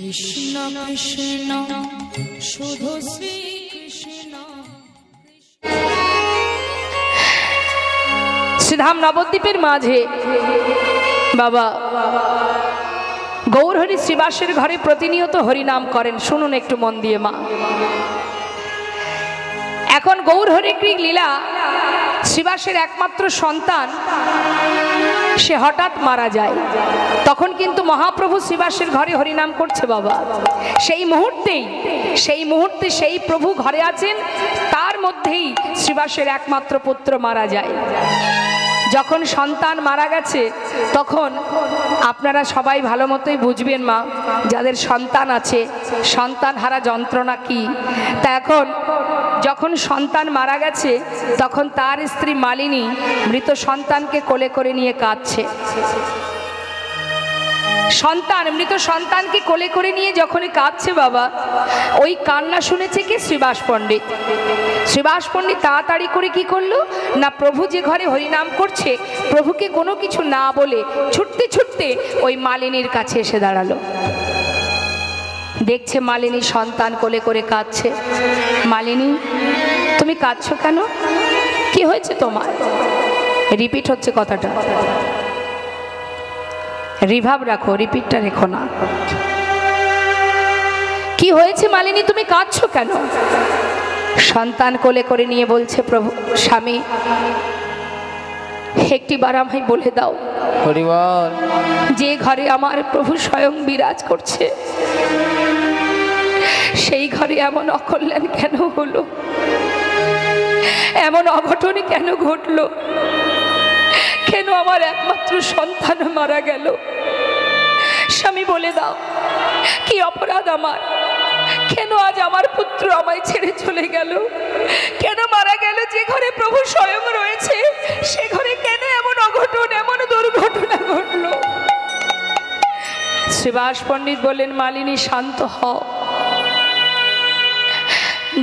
কৃষ্ণ কৃষ্ণ শুধু শ্রী কৃষ্ণ। শ্রীধাম নবদ্বীপের মাঝে বাবা গৌরহরি শ্রীবাসের ঘরে প্রতিনিয়ত হরিনাম করেন। শুনুন একটু মন দিয়ে মা। এখন গৌরহরি লীলা, শ্রীবাসের একমাত্র সন্তান সে হঠাৎ মারা যায়। তখন কিন্তু মহাপ্রভু শ্রীবাসের ঘরে হরিনাম করছে বাবা। সেই মুহূর্তে সেই প্রভু ঘরে আছেন, তার মধ্যেই শ্রীবাসের একমাত্র পুত্র মারা যায়। যখন সন্তান মারা গেছে তখন আপনারা সবাই ভালো মতোই বুঝবেন মা, যাদের সন্তান আছে, সন্তান হারা যন্ত্রণা কি। তা এখন যখন সন্তান মারা গেছে তখন তার স্ত্রী মালিনী মৃত সন্তানকে কোলে করে নিয়ে কাঁদছে। মৃত সন্তানকে কোলে করে নিয়ে যখনই কাঁদছে বাবা, ওই কান্না শুনেছে কি? শ্রীবাস পণ্ডিত। শ্রীবাস পণ্ডিত তাড়াতাড়ি করে কি করলো না, প্রভু যে ঘরে হরিনাম করছে প্রভুকে কোনো কিছু না বলে ছুটতে ছুটতে ওই মালিনীর কাছে এসে দাঁড়ালো। দেখছে মালিনী সন্তান কোলে করে কাঁদছে। মালিনী, তুমি কাঁদছো কেন? কি হয়েছে তোমার? রিপিট হচ্ছে কথাটা, রিভাব রাখো, রিপিটটা রেখো না। কি হয়েছে মালিনী, তুমি কাঁদছো কেন? সন্তান কোলে করে নিয়ে বলছে, প্রভু স্বামী, একটিবার আমায় বলে দাও, যে ঘরে আমার প্রভু স্বয়ং বিরাজ করছে সেই ঘরে এমন অকল্যাণ কেন হলো, এমন অঘটন কেন ঘটলো? কেন আমার একমাত্র সন্তান মারা গেল? স্বামী বলে দাও, কি অপরাধ আমার? কেন আজ আমার পুত্র আমায় ছেড়ে চলে গেল? কেন মারা গেল? যে ঘরে প্রভু স্বয়ং রয়েছে সে ঘরে কেন এমন অঘটন, এমন দুর্ঘটনা ঘটলো? শ্রীবাস পণ্ডিত বললেন, মালিনী শান্ত হও।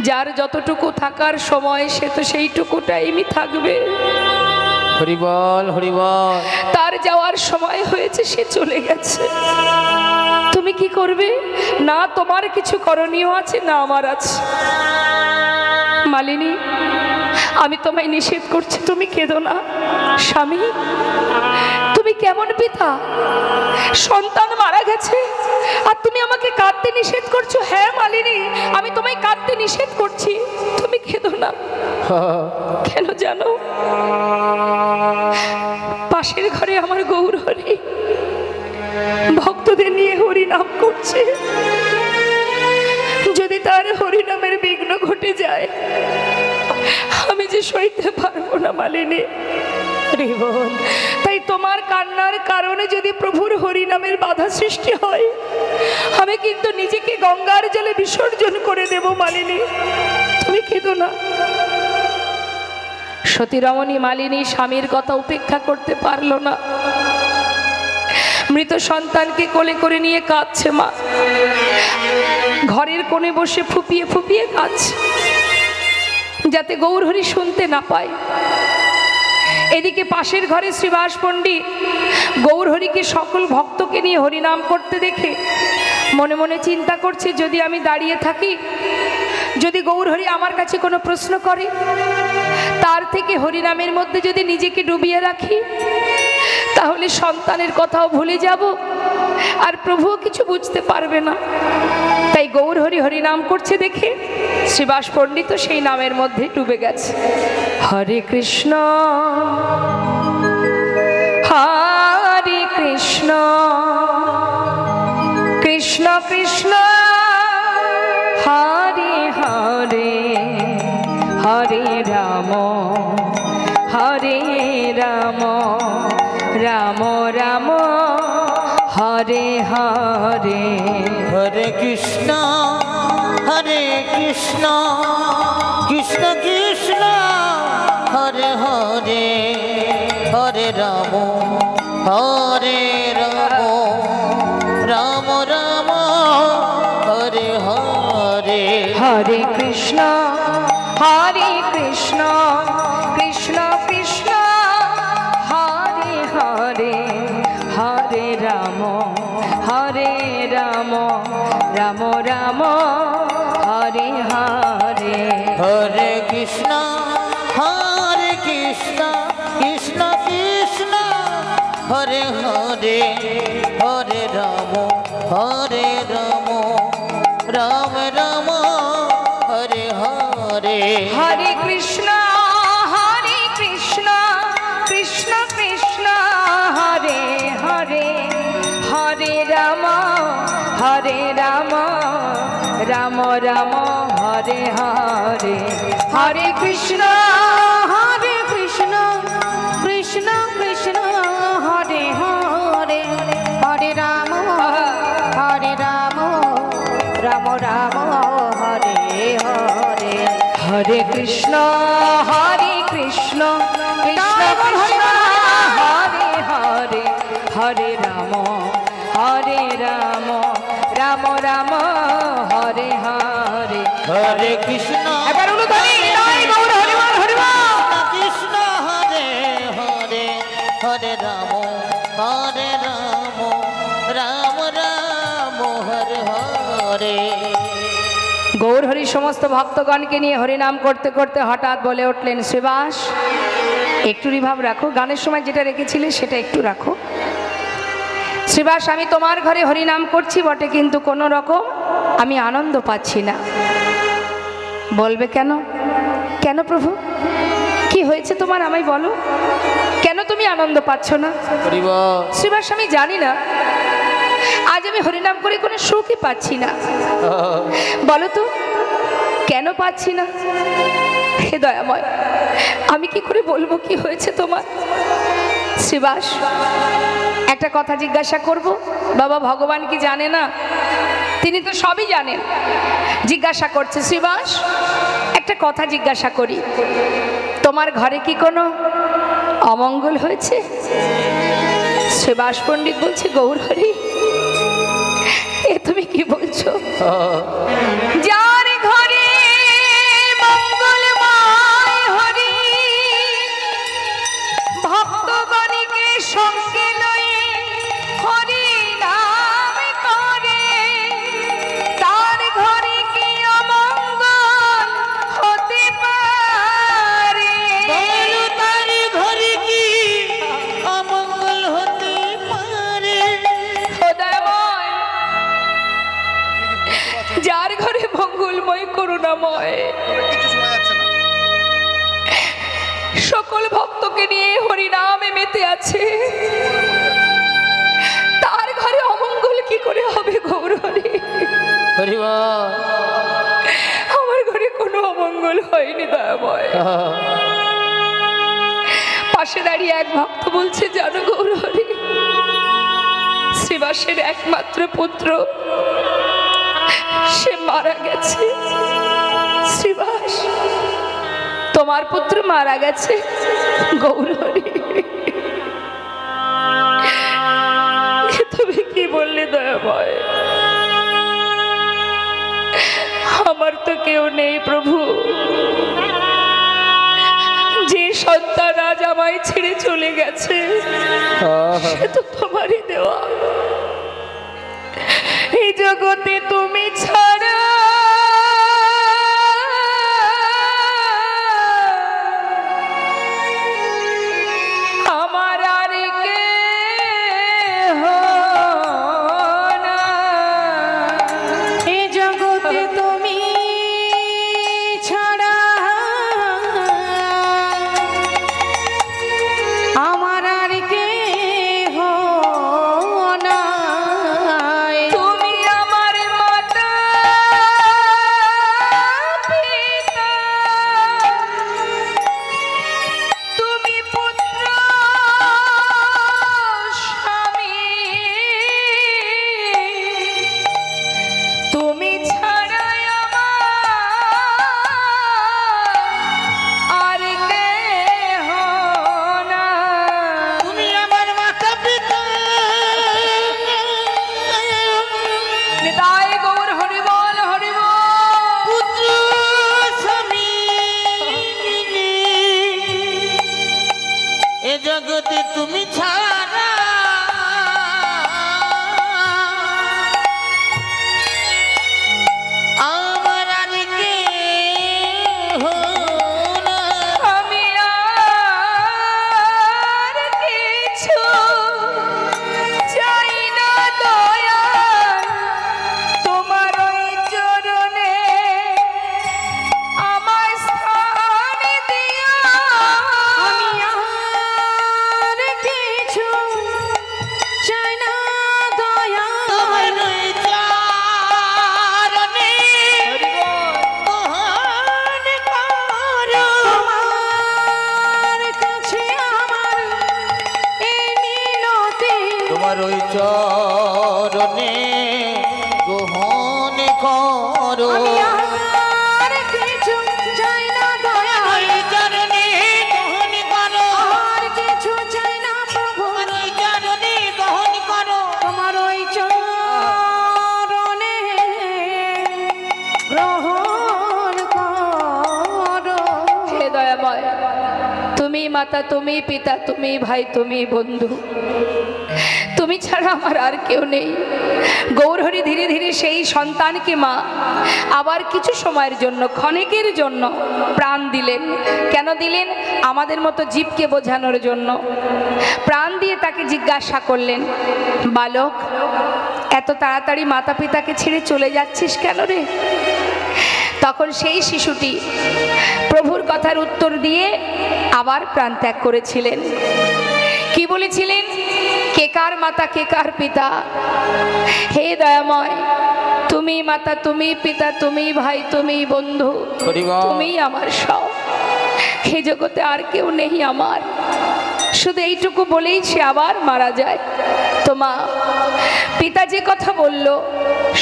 যার যতটুকু থাকার সময় সে তো সেইটুকু টাইমই থাকবে। হরিবল হরিবল। তার যাওয়ার সময় হয়েছে, সে চলে গেছে। তুমি কি করবে? না তোমার কিছু করণীয় আছে, না আমার আছে। মালিনী, আমি তোমায় নিষেধ করছি, তুমি কেঁদো না। স্বামী, তুমি কেমন পিতা? সন্তান মারা গেছে আর তুমি আমাকে কাঁদতে নিষেধ করছো? হ্যাঁ মালিনী, আমি তোমায় কাঁদতে নিষেধ করছি, তুমি কেঁদো না। কেন জানো? পাশের ঘরে আমার গৌরহরি ভক্তদের নিয়ে হরিনাম করছে। যদি তার হরিনামের বিঘ্ন ঘটে যায় আমি যে সইতে পারবো না মালিনী। তাই তোমার কান্নার কারণে যদি প্রভুর হরিনামের বাধা সৃষ্টি হয় আমি কিন্তু নিজেকে গঙ্গার জলে বিসর্জন করে দেব মালিনী, তুমি কেঁদো না। সতীরমণী মালিনী স্বামীর কথা উপেক্ষা করতে পারল না। মৃত সন্তানকে কোলে করে নিয়ে কাঁদছে মা। ঘরের কোণে বসে ফুপিয়ে ফুপিয়ে কাঁদছে, যাতে গৌরহরি শুনতে না পায়। এদিকে পাশের ঘরে শ্রীবাস পণ্ডিত গৌরহরিকে সকল ভক্তকে নিয়ে হরিনাম করতে দেখে মনে মনে চিন্তা করছে, যদি আমি দাঁড়িয়ে থাকি, যদি গৌরহরি আমার কাছে কোনো প্রশ্ন করে, তার থেকে হরিনামের মধ্যে যদি নিজেকে ডুবিয়ে রাখি তাহলে সন্তানের কথাও ভুলে যাব আর প্রভুও কিছু বুঝতে পারবে না। তাই গৌরহরি হরিনাম করছে দেখে শ্রীবাস পণ্ডিত সেই নামের মধ্যে ডুবে গেছে। হরে কৃষ্ণ হরে কৃষ্ণ কৃষ্ণ কৃষ্ণ হরে হরে হরে রাম হরে রাম রাম রাম হরে হরে। হরে কৃষ্ণ কৃষ্ণ কৃষ্ণ হরে হরে হরে রাম রাম রাম হরে হরে। হরে কৃষ্ণ কৃষ্ণ কৃষ্ণ হরে হরে হরে রাম রাম রাম হরে হরে। হরে কৃষ্ণ কৃষ্ণ কৃষ্ণ হরে হরে, হরে রাম রাম রাম হরে হরে। হরে কৃষ্ণ কৃষ্ণ কৃষ্ণ হরে হরে, হরে রাম রাম রাম হরে হরে। হরে কৃষ্ণ কৃষ্ণ কৃষ্ণ হরে হরে, হরে রাম রাম হরে হরে। হরে কৃষ্ণ কৃষ্ণ কৃষ্ণ হরে হরে, হরে রাম রাম রাম হরে হরে। হরে কৃষ্ণ এবার অনুধ্বনি জয় গৌর হরিবল হরিবল। কৃষ্ণ হরে হরে, হরে রাম রাম রাম হরে হরে। গৌর হরি সমস্ত ভক্তগণকে নিয়ে হরিনাম করতে করতে হঠাৎ বলে উঠলেন, শ্রীবাস একটু রিভাব রাখো, গানের সময় যেটা রেখেছিলে সেটা একটু রাখো। শ্রীবাস, আমি তোমার ঘরে হরিনাম করছি বটে, কিন্তু কোনো রকম আমি আনন্দ পাচ্ছি না। বলবে কেন? কেন প্রভু, কি হয়েছে তোমার আমায় বলো, কেন তুমি আনন্দ পাচ্ছ না? শ্রীবাস, আমি জানি না, আজ আমি হরিনাম করে কোনো সুখই পাচ্ছি না। বলো তো কেন পাচ্ছি না? হে দয়াময়, আমি কি করে বলবো কি হয়েছে তোমার? শ্রীবাস, একটা কথা জিজ্ঞাসা করব। বাবা ভগবান কি জানে না? তিনি তো সবই জানেন। জিজ্ঞাসা করছে, শ্রীবাস একটা কথা জিজ্ঞাসা করি, তোমার ঘরে কি কোনো অমঙ্গল হয়েছে? শ্রীবাস পণ্ডিত বলছে, গৌর হরি এ তুমি কি বলছো? যার ঘরে মঙ্গলময় হরি ভক্তগণকে সঙ্গে লয়ে হরি নাম করে, তার ঘরে কি অমঙ্গল হতে পারে? তার ঘরে কি অমঙ্গল হতে পারে? যার ঘরে মঙ্গলময় করুণাময় সকল ভক্তকে নিয়ে হরিনামে মেতে আছে, তার ঘরে অমঙ্গল কি করে হবে? গৌর হরি, আমার ঘরে কোনো অমঙ্গল হয়নি দয়াময়। পাশে দাঁড়িয়ে এক ভক্ত বলছে, জানো গৌর হরি, শ্রীবাসের একমাত্র পুত্র সে মারা গেছে। শ্রীবাস, তোমার পুত্র মারা গেছে? গৌর হরি, তুমি কি বললে দয়াময়? আমার তো কেউ নেই প্রভু, যে সন্তান আজ আমায় ছেড়ে চলে গেছে সে তো তোমারই দেওয়া। এই জগতে তুমি ছাড়া আমার আর কেহ না। এই জগতে তুমি ছাড়া আমার আর কেহ না। তুমি আমার মাতা পিতা, তুমি পুত্র স্বামী, তুমি ছাড়া আমার আর কেহ না। তুমি আমার মাতা পিতা, নিতাই গৌর হরিবল হরিবল। পুত্র স্বামী, এ জগতে তুমি ছাড়া করো আমি আর কিছু চাই না দয়া, ওই চরণে দহন করো আর কিছু চাই না প্রভু, ওই চরণে দহন করো তোমার ওই চরণে গ্রহণ করো। হে দয়াময়, তুমি মাতা, তুমি পিতা, তুমি ভাই, তুমি বন্ধু, তুমি ছাড়া আমার আর কেউ নেই। গৌরহরি ধীরে ধীরে সেই সন্তানকে মা আবার কিছু সময়ের জন্য, ক্ষণিকের জন্য প্রাণ দিলেন। কেন দিলেন? আমাদের মতো জীবকে বোঝানোর জন্য। প্রাণ দিয়ে তাকে জিজ্ঞাসা করলেন, বালক, এত তাড়াতাড়ি মাতা পিতাকে ছেড়ে চলে যাচ্ছিস কেন রে? তখন সেই শিশুটি প্রভুর কথার উত্তর দিয়ে আবার প্রাণ ত্যাগ করেছিলেন। কি বলেছিলেন? কে কার মাতা, কে কার পিতা? হে দয়াময়, তুমি মাতা, তুমি পিতা, তুমি ভাই, তুমি বন্ধু, তুমি আমার সব। হে জগতে আর কেউ নেই আমার। শুধু এইটুকু বলেই সে আবার মারা যায়। তো মা, পিতা যে কথা বলল,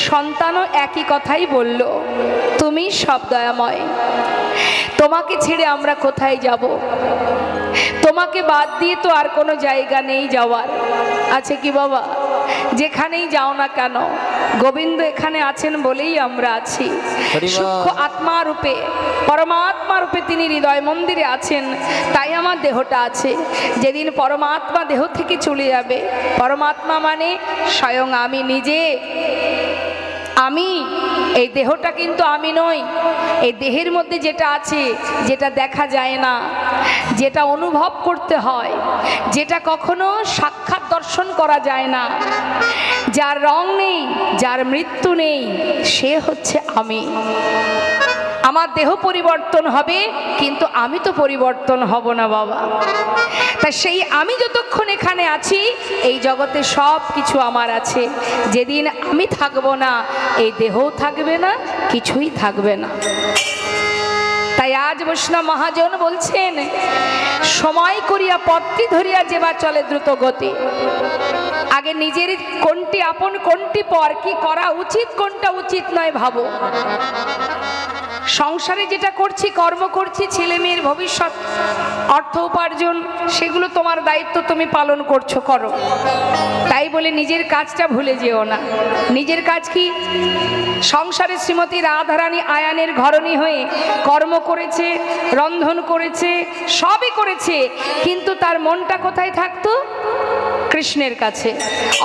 সন্তানও একই কথাই বলল, তুমি সব দয়াময়। তোমাকে ছেড়ে আমরা কোথায় যাব? তোমাকে বাদ দিয়ে তো আর কোনো জায়গা নেই যাওয়ার। আছে কি বাবা? যেখানেই যাও না কেন, গোবিন্দ এখানে আছেন বলেই আমরা আছি। সূক্ষ্ম আত্মা রূপে, পরমাত্মা রূপে তিনি হৃদয় মন্দিরে আছেন, তাই আমার দেহটা আছে। যেদিন পরমাত্মা দেহ থেকে চলে যাবে, পরমাত্মা মানে স্বয়ং আমি নিজে। আমি, এই দেহটা কিন্তু আমি নই। এই দেহের মধ্যে যেটা আছে, যেটা দেখা যায় না, যেটা অনুভব করতে হয়, যেটা কখনো সাক্ষাৎ দর্শন করা যায় না, যার রং নেই, যার মৃত্যু নেই, সে হচ্ছে আমি। আমার দেহ পরিবর্তন হবে, কিন্তু আমি তো পরিবর্তন হব না বাবা। তা সেই আমি যতক্ষণ এখানে আছি, এই জগতে সব কিছু আমার আছে। যেদিন আমি থাকবো না, এই দেহও থাকবে না, কিছুই থাকবে না। তাই আজ বৈষ্ণব মহাজন বলছেন, সময় করিয়া পথটি ধরিয়া যেবা চলে দ্রুত গতি। আগে নিজের কোনটি আপন, কোনটি পর, কি করা উচিত, কোনটা উচিত নয় ভাবো। সংসারে যেটা করছি, কর্ম করছি, ছেলে মেয়ের ভবিষ্যৎ, অর্থ উপার্জন, সেগুলো তোমার দায়িত্ব, তুমি পালন করছো, করো। তাই বলে নিজের কাজটা ভুলে যেও না। নিজের কাজ কি? সংসারে শ্রীমতী রাধারানী আয়ানের ঘরণী হয়ে কর্ম করেছে, রন্ধন করেছে, সবই করেছে, কিন্তু তার মনটা কোথায় থাকতো? কৃষ্ণের কাছে।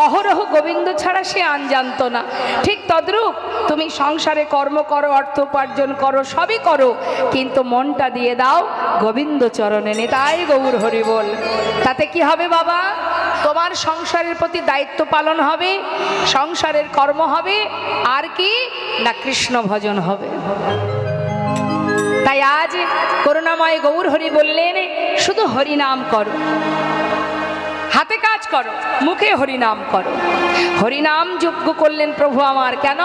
অহরহ গোবিন্দ ছাড়া সে আন জানত না। ঠিক তদ্রূপ তুমি সংসারে কর্ম করো, অর্থ উপার্জন করো, সবই করো, কিন্তু মনটা দিয়ে দাও গোবিন্দ চরণে। নিতাই গৌর হরি বল। তাতে কি হবে বাবা? তোমার সংসারের প্রতি দায়িত্ব পালন হবে, সংসারের কর্ম হবে, আর কি না কৃষ্ণ ভজন হবে। তাই আজ করুণাময় গৌর হরি বললেন, শুধু হরি নাম করো, হাতে কাজ করো, মুখে হরিনাম করো। হরিনাম যজ্ঞ করলেন প্রভু আমার। কেন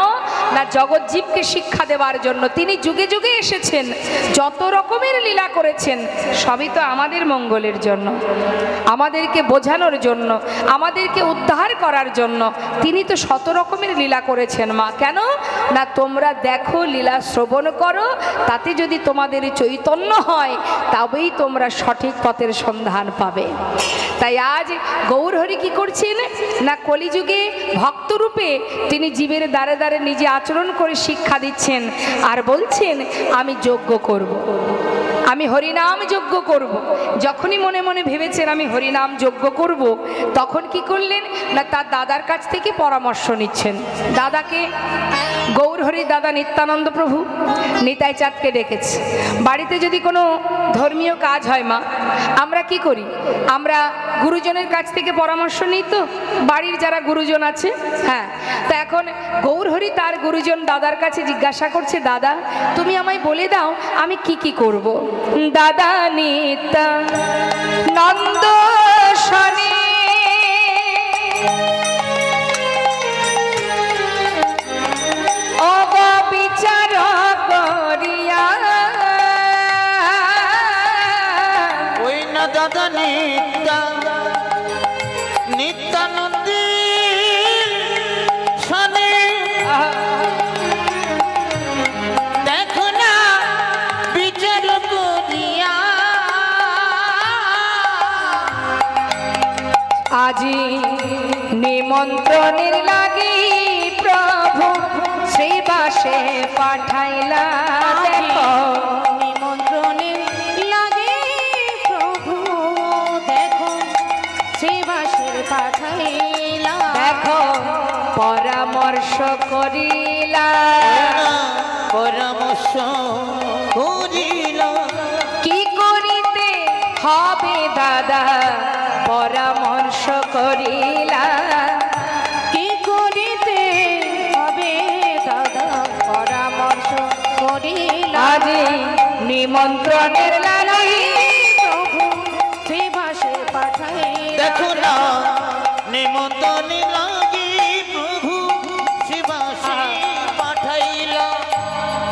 না জগৎ জীবকে শিক্ষা দেওয়ার জন্য। তিনি যুগে যুগে এসেছেন, যত রকমের লীলা করেছেন, সবই তো আমাদের মঙ্গলের জন্য, আমাদেরকে বোঝানোর জন্য, আমাদেরকে উদ্ধার করার জন্য। তিনি তো শত রকমের লীলা করেছেন মা। কেন না তোমরা দেখো, লীলা শ্রবণ করো, তাতে যদি তোমাদের চৈতন্য হয়, তবেই তোমরা সঠিক পথের সন্ধান পাবে। তাই আজ গৌরহরি কি করছেন না কলিযুগে ভক্তরূপে তিনি জীবের দ্বারে দ্বারে নিজে আচরণ করে শিক্ষা দিচ্ছেন, আর বলছেন আমি যজ্ঞ করব, আমি হরিনাম যজ্ঞ করব। যখনই মনে মনে ভেবেছেন আমি হরিনাম যজ্ঞ করব, তখন কি করলেন না তার দাদার কাছ থেকে পরামর্শ নিচ্ছেন। দাদাকে? গৌরহরি দাদা নিত্যানন্দ প্রভু নিতাই চাঁদকে ডেকেছে। বাড়িতে যদি কোনো ধর্মীয় কাজ হয় মা, আমরা কি করি? আমরা গুরুজনের কাছ থেকে পরামর্শ নিই তো, বাড়ির যারা গুরুজন আছে। হ্যাঁ, তা এখন গৌরহরি তার গুরুজন দাদার কাছে জিজ্ঞাসা করছে, দাদা তুমি আমায় বলে দাও আমি কি কি করব। দাদা নিত্যানন্দ শনি অবিচার করিয়া, ওই না দাদা নিত্যানন্দী শনি নিমন্ত্রণের লাগি প্রভু শ্রীবাসে পাঠাইলা দেখো নিমন্ত্রণের লাগে প্রভু দেখো শ্রীবাসের পাঠাইলা দেখো পরামর্শ করিলা পরামর্শ করিল কি করিতে হবে দাদা পরামর্শ করিলা কি করিতে হবে দাদা পরামর্শ করিলা আজি নিমন্ত্রণের লাগি প্রভু শ্রীবাসে পাঠাইলা দেখো না নিমন্ত্রণে লাগি প্রভু শিবাসে পাঠাইলা।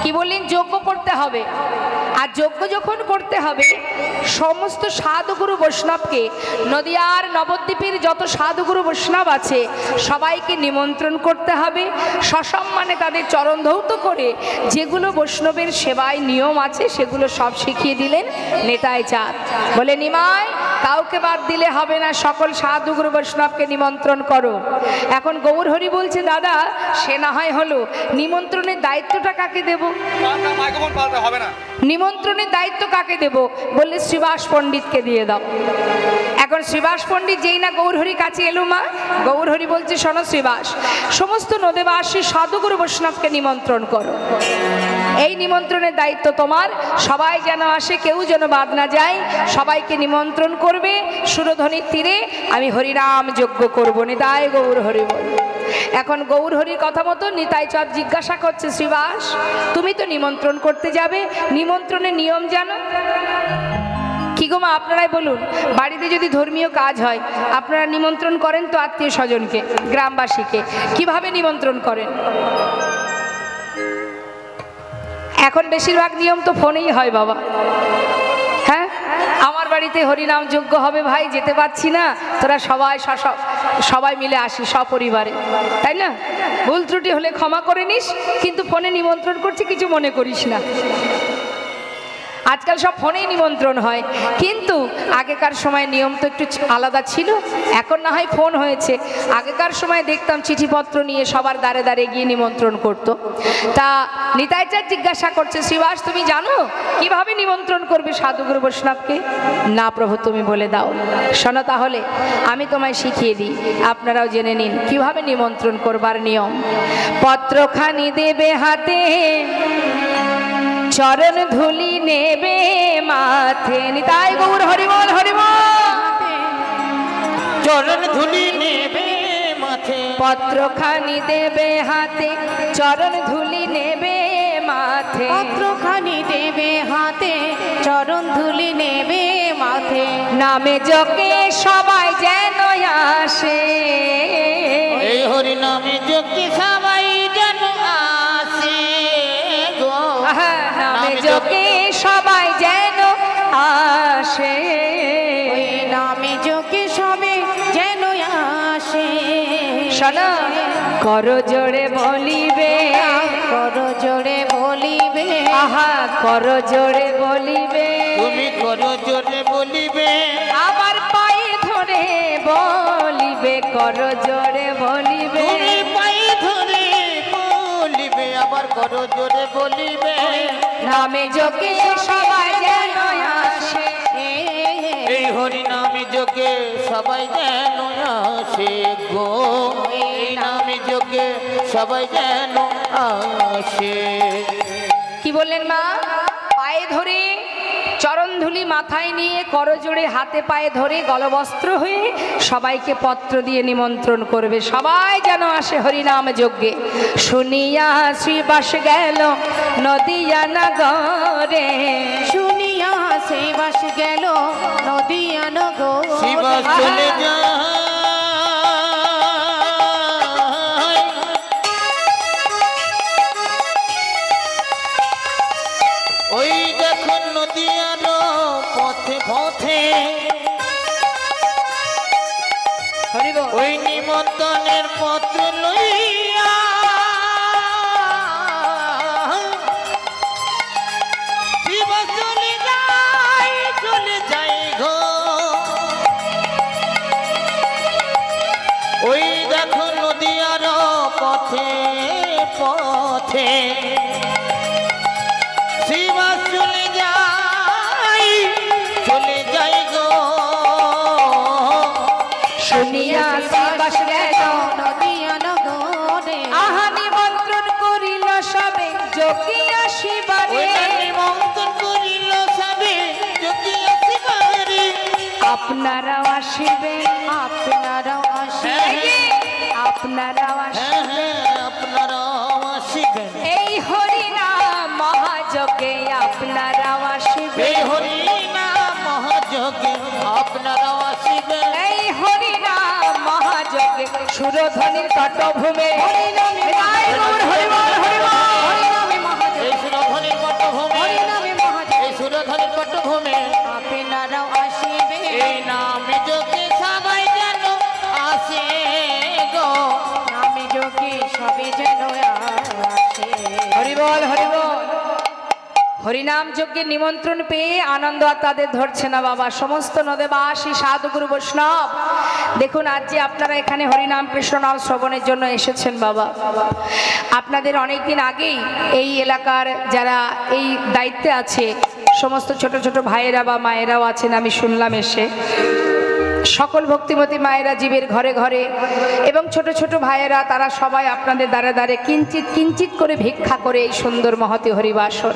কি বললেন যজ্ঞ করতে হবে আর যজ্ঞ যখন করতে হবে সমস্ত সাধুগুরু বৈষ্ণবকে নদিয়ার নবদ্বীপের যত সাধুগুরু বৈষ্ণব আছে সবাইকে নিমন্ত্রণ করতে হবে সসম্মানে তাদের চরণ ধৌত করে যেগুলো বৈষ্ণবের সেবায় নিয়ম আছে সেগুলো সব শিখিয়ে দিলেন নেতাই চাঁদ বলে নিমাই কাউকে বাদ দিলে হবে না সকল সাধুগুরু বৈষ্ণবকে নিমন্ত্রণ করো। এখন গৌর হরি বলছে দাদা সে না হয় হলো নিমন্ত্রণের দায়িত্বটা কাকে দেব নিমন্ত্রণের দায়িত্ব কাকে দেব বললে শ্রীবাস পণ্ডিতকে দিয়ে দাও। এখন শ্রীবাস পণ্ডিত যেই না গৌরহরির কাছে এলো মা গৌরহরি বলছে শোনো শ্রীবাস সমস্ত নদেবাসী সাধুগুরু বৈষ্ণবকে নিমন্ত্রণ করো এই নিমন্ত্রণের দায়িত্ব তোমার সবাই যেন আসে কেউ যেন বাদ না যায় সবাইকে নিমন্ত্রণ করবে সুরধ্বনির তীরে আমি হরিনাম যজ্ঞ করবো নিতাই গৌরহরি বল। এখন গৌরহরির কথা মতো নিতাই চাঁদ জিজ্ঞাসা করছে শ্রীবাস তুমি তো নিমন্ত্রণ করতে যাবে নিমন্ত্রণের নিয়ম জানো কি গো মা আপনারাই বলুন বাড়িতে যদি ধর্মীয় কাজ হয় আপনারা নিমন্ত্রণ করেন তো আত্মীয় স্বজনকে গ্রামবাসীকে কিভাবে নিমন্ত্রণ করেন এখন বেশিরভাগ নিয়ম তো ফোনেই হয় বাবা হ্যাঁ আমার বাড়িতে হরিনাম যজ্ঞ হবে ভাই যেতে পারছি না তোরা সবাই মিলে আসি সপরিবারে তাই না ভুল ত্রুটি হলে ক্ষমা করে নিস কিন্তু ফোনে নিমন্ত্রণ করছি কিছু মনে করিস না আজকাল সব ফোনেই নিমন্ত্রণ হয় কিন্তু আগেকার সময় নিয়ম তো একটু আলাদা ছিল এখন না হয় ফোন হয়েছে আগেকার সময় দেখতাম চিঠিপত্র নিয়ে সবার দ্বারে দ্বারে গিয়ে নিমন্ত্রণ করত। তা নিতাই চাঁদ জিজ্ঞাসা করছে শ্রীবাস তুমি জানো কিভাবে নিমন্ত্রণ করবে সাধুগুরু বৈষ্ণবকে না প্রভু তুমি বলে দাও শোনো তাহলে আমি তোমায় শিখিয়ে দিই আপনারাও জেনে নিন কিভাবে নিমন্ত্রণ করবার নিয়ম পত্রখানি দেবে হাতে চরণ ধুলি নেবে মাথে নিতাই গৌর হরিবল হরিবল চরণ ধুলি নেবে মাথে পত্রখানি দেবে হাতে চরণ ধুলি নেবে মাথে পত্রখানি দেবে হাতে চরণ ধুলি নেবে মাথে নামে যোগে সবাই যেন আসে এই হরি নামে যোগে সবাই যেন আসে গো নামে যোগে সবাই যেন আসে ওই নামে যোগে সবে যেন আসে শোনো করো জোরে বলিবে করো জোরে বলিবে আহা করো জোরে বলিবে তুমি করো জোরে বলিবে আবার পায়ে ধরে বলিবে করো জোরে বলিবে তুমি পায়ে ধরে বলিবে আবার করো জোরে বলিবে নামে যোগে সবাই যেন আসে এই হরি নামে যোগে সবাই যেন আসে গো এই নামে যোগে সবাই যেন আসে কি বললেন মা পায়ে ধরে চরণ ধুলি মাথায় নিয়ে করজোড়ে হাতে পায়ে ধরে গলবস্ত্র হয়ে সবাইকে পত্র দিয়ে নিমন্ত্রণ করবে সবাই যেন আসে হরিনাম যজ্ঞে শুনিয়া শ্রীবাস গেল নদিয়া নগরে শুনিয়া শ্রীবাস গেল নদিয়া নগর শিবাস চলে যায় ওই দেখুন নদিয়ার পথে পথে হরিবল ওই নিমন্ত্রণের পত্র লইয়া শিবাস চলে যায় গো ওই দেখো নদী পথে শিবাস চলে যাই গো শুনিয়া শিবাস গেল নদিয়া নগরে আহা নিমন্ত্রণ করিল সবে যোগিয়া শিবারে নিমন্ত্রণ করিল সবে যোগিয়া শিবারে আপনারাও আসিবেন আপনারাও আসিবেন আপনারাও আসিবেন আপনারাও আসিবেন এই হরিনাম মহাযজ্ঞে আপনারাও আসিবেন এই হরিনাম মহাযজ্ঞে আপনারাও আসিবেন এই হরিনাম মহাযজ্ঞে সুরধ্বনির তটভূমে জয় গৌর হরিবল হরিবল হরিনামে মহাযজ্ঞ এই সুরধ্বনির পটভূমে হরিনামে মহাযজ্ঞ এই সুরধ্বনির পটভূমে আপনারাও আসিবেন এই নামে যোগে সবাই যেন আসে গো নামে যোগে সবে যেন আসে হরিবল হরিবল হরিনাম যজ্ঞে নিমন্ত্রণ পেয়ে আনন্দ আর তাদের ধরছে না বাবা। সমস্ত নদেবাসী সাধুগুরু বৈষ্ণব দেখুন আজ যে আপনারা এখানে হরিনাম কৃষ্ণ নাম শ্রবণের জন্য এসেছেন বাবা, আপনাদের অনেকদিন আগেই এই এলাকার যারা এই দায়িত্বে আছে সমস্ত ছোট ছোট ভাইয়েরা বা মায়েরাও আছেন, আমি শুনলাম এসে সকল ভক্তিমতী মায়েরা জীবের ঘরে ঘরে এবং ছোট ছোট ভাইয়েরা তারা সবাই আপনাদের দ্বারে দ্বারে কিঞ্চিত কিঞ্চিত করে ভিক্ষা করে এই সুন্দর মহতি হরিবাসর।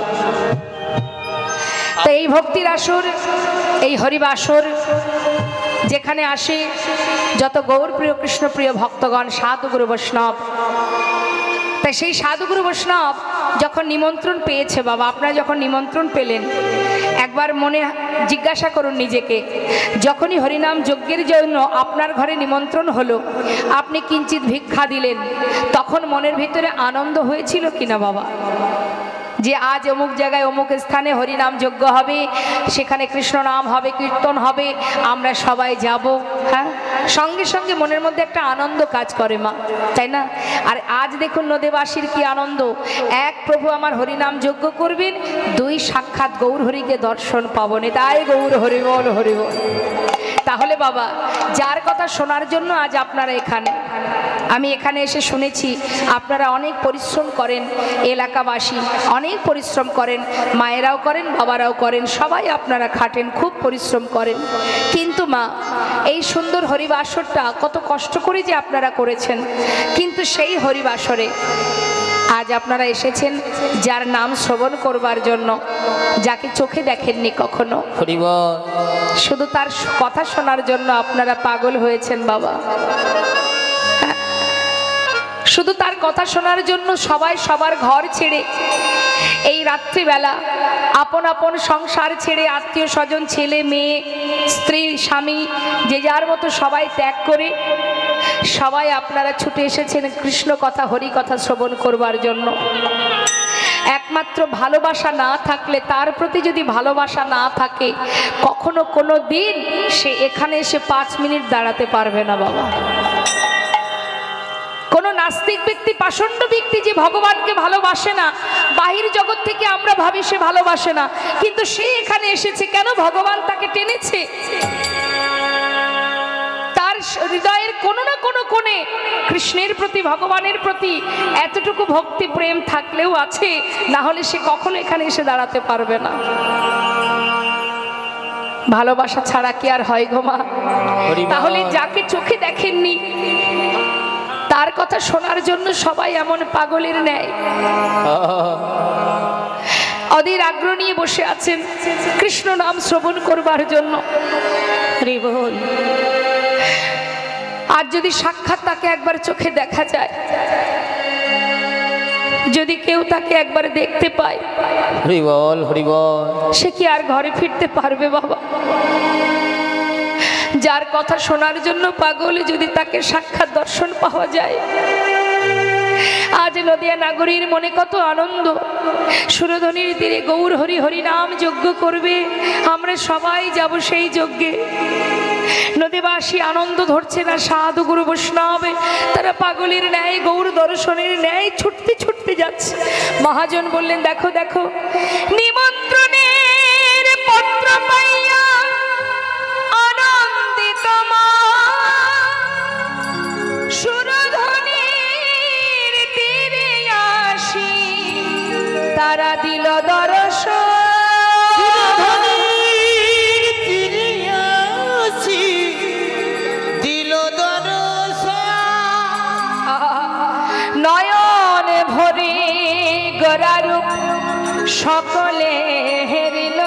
তো এই ভক্তির আসর, এই হরিবাসর যেখানে আসে যত গৌর প্রিয় কৃষ্ণ প্রিয় ভক্তগণ সাধুগুরু বৈষ্ণব, তাই সেই সাধুগুরু বৈষ্ণব যখন নিমন্ত্রণ পেয়েছে বাবা, আপনারা যখন নিমন্ত্রণ পেলেন একবার মনে জিজ্ঞাসা করুন নিজেকে, যখনই হরিনাম যজ্ঞের জন্য আপনার ঘরে নিমন্ত্রণ হলো, আপনি কিঞ্চিত ভিক্ষা দিলেন, তখন মনের ভিতরে আনন্দ হয়েছিল কিনা বাবা? যে আজ অমুক জায়গায় অমুক স্থানে হরিনাম যজ্ঞ হবে, সেখানে কৃষ্ণ নাম হবে, কীর্তন হবে, আমরা সবাই যাব। হ্যাঁ, সঙ্গে সঙ্গে মনের মধ্যে একটা আনন্দ কাজ করে মা, তাই না? আর আজ দেখুন নদেবাসীর কি আনন্দ, এক প্রভু আমার হরিনাম যজ্ঞ করবেন, দুই সাক্ষাৎ গৌর হরিকে দর্শন পাবন, তাই গৌর হরিবল হরিবল। তাহলে বাবা যার কথা শোনার জন্য আজ আপনারা এখানে, আমি এখানে এসে শুনেছি আপনারা অনেক পরিশ্রম করেন, এলাকাবাসী অনেক পরিশ্রম করেন, মায়েরাও করেন, বাবারাও করেন, সবাই আপনারা খাটেন, খুব পরিশ্রম করেন। কিন্তু মা এই সুন্দর হরিবাসরটা কত কষ্ট করে যে আপনারা করেছেন, কিন্তু সেই হরিবাসরে আজ আপনারা এসেছেন যার নাম শ্রবণ করবার জন্য, যাকে চোখে দেখেননি কখনো, শুধু তার কথা শোনার জন্য আপনারা পাগল হয়েছেন বাবা। শুধু তার কথা শোনার জন্য সবাই সবার ঘর ছেড়ে এই রাত্রিবেলা আপন আপন সংসার ছেড়ে, আত্মীয় স্বজন, ছেলে মেয়ে, স্ত্রী, স্বামী, যে যার মতো সবাই ত্যাগ করে সবাই আপনারা ছুটে এসেছেন কৃষ্ণ কথা হরি কথা শ্রবণ করবার জন্য। একমাত্র ভালোবাসা না থাকলে, তার প্রতি যদি ভালোবাসা না থাকে, কখনো কোনো দিন সে এখানে এসে 5 মিনিট দাঁড়াতে পারবে না বাবা। কোনো নাস্তিক ব্যক্তি, পাষণ্ড ব্যক্তি যে ভগবানকে ভালোবাসে না, বাহির জগৎ থেকে আমরা ভাবি সে ভালোবাসে না, কিন্তু সে এখানে এসেছে কেন? ভগবান তাকে টেনেছে। তার হৃদয়ের কোনো না কোনো কোণে কৃষ্ণের প্রতি, ভগবানের প্রতি এতটুকু ভক্তি প্রেম থাকলেও আছে, না হলে সে কখনো এখানে এসে দাঁড়াতে পারবে না। ভালোবাসা ছাড়া কি আর হয় গো মা? তাহলে যাকে চোখে দেখেননি তার কথা শোনার জন্য সবাই এমন পাগলের ন্যায় অধীর আগ্রহ নিয়ে বসে আছেন কৃষ্ণ নাম শ্রবণ করবার জন্য। আর যদি সাক্ষাৎ তাকে একবার চোখে দেখা যায়, যদি কেউ তাকে একবার দেখতে পায়, হরিবল হরিবল, সে কি আর ঘরে ফিরতে পারবে বাবা? যার কথা শোনার জন্য পাগলে যদি তাকে সাক্ষাৎ দর্শন পাওয়া যায়, আজ নদিয়া নাগরীর মনে কত আনন্দ। সুরধ্বনির তীরে গৌর হরি হরি নাম যজ্ঞ করবে, আমরা সবাই যাব সেই যজ্ঞে। নদীবাসী আনন্দ ধরছে না, সাধু গুরু বৈষ্ণব তারা পাগলের ন্যায় গৌর দর্শনের ন্যায় ছুটতে ছুটতে যাচ্ছে। মহাজন বললেন, দেখো দেখো, নিমন্ত্রণের পত্র পাইয়া আনন্দিত মা সুরধ্বনির তীরে আসি তারা দিল দর্শন দিল দর্শন নয়ন ভরে গরারূপ সকলে হেরিল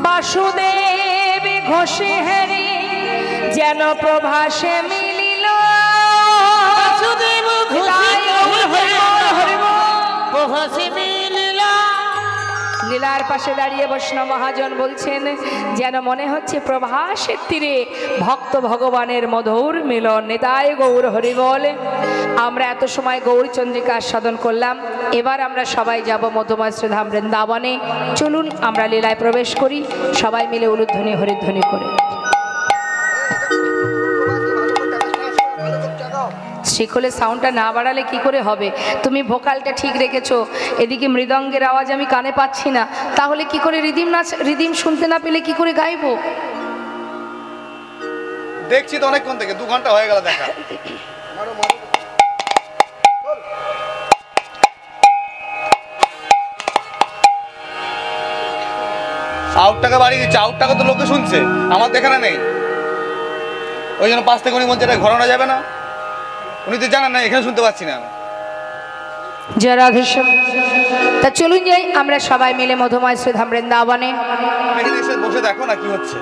বাসুদেব ঘোষে হেরি যেন প্রভাসে মিলিল বাসুদেব ঘোষে প্রভাসে মিলিল। লীলার পাশে দাঁড়িয়ে বৈষ্ণব মহাজন বলছেন যেন মনে হচ্ছে প্রভাসের তীরে ভক্ত ভগবানের মধুর মিলন। নিতাই গৌর হরি বলে। আমরা এত সময় গৌরচন্দ্রিকা আস্বাদন করলাম, এবার আমরা সবাই যাব মধুময় শ্রীধাম বৃন্দাবনে। চলুন আমরা লীলায় প্রবেশ করি, সবাই মিলে উলুধ্বনি হরিধ্বনি করে। শিখলে সাউন্ডটা না বাড়ালে কি করে হবে? তুমি ভোকালটা ঠিক রেখেছো, এদিকে মৃদঙ্গের আওয়াজ আমি কানে পাচ্ছি না, তাহলে কি করে রিদিম শুনতে না পেলে কি করে গাইবো? দেখছি তো অনেকক্ষণ থেকে, 2 ঘন্টা হয়ে গেল দেখা। আউটটাকে বাড়িয়ে দিচ্ছে, আউটটাকে তো লোকে শুনছে, আমার দেখানো নেই। ওই জন্য পাশ থেকে উনি বলছে এটা ঘরানো যাবে না, উনি তো জানেন না, এখানে শুনতে পাচ্ছি না আমি। জয় রাধেশ্যাম। তা চলুন যাই আমরা সবাই মিলে মধুময় শ্রীধাম বৃন্দাবনে। এখানে এসে বসে দেখো না কি হচ্ছে,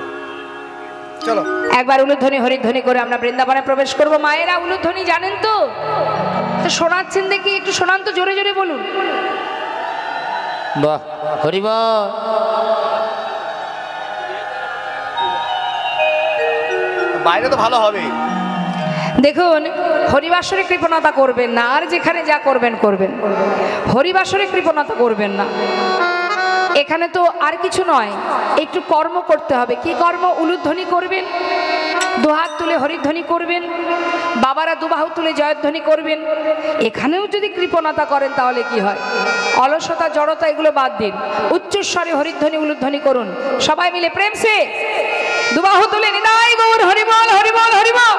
চলো। একবার উলুধ্বনি হরিধ্বনি করে আমরা বৃন্দাবনে প্রবেশ করব। মায়েরা উলুধ্বনি জানেন তো? তো শোনাচ্ছেন দেখি, একটু শোনান তো, জোরে জোরে বলুন। বাহ, হরি বল। বাইরে তো ভালো হবে। দেখুন, হরিবাসরে কৃপণতা করবেন না, আর যেখানে যা করবেন করবেন, হরিবাসরে কৃপণতা করবেন না। এখানে তো আর কিছু নয়, একটু কর্ম করতে হবে। কি কর্ম? উলুধ্বনি করবেন, দুহাত তুলে হরিধ্বনি করবেন, বাবারা দুবাহু তুলে জয়ধ্বনি করবেন। এখানেও যদি কৃপণতা করেন তাহলে কি হয়? অলসতা জড়তা এগুলো বাদ দিন, উচ্চস্বরে হরিধ্বনি উলুধ্বনি করুন। সবাই মিলে প্রেম সে দুবাহু তুলে নিতাই গৌর হরিবল হরিবল হরিবল।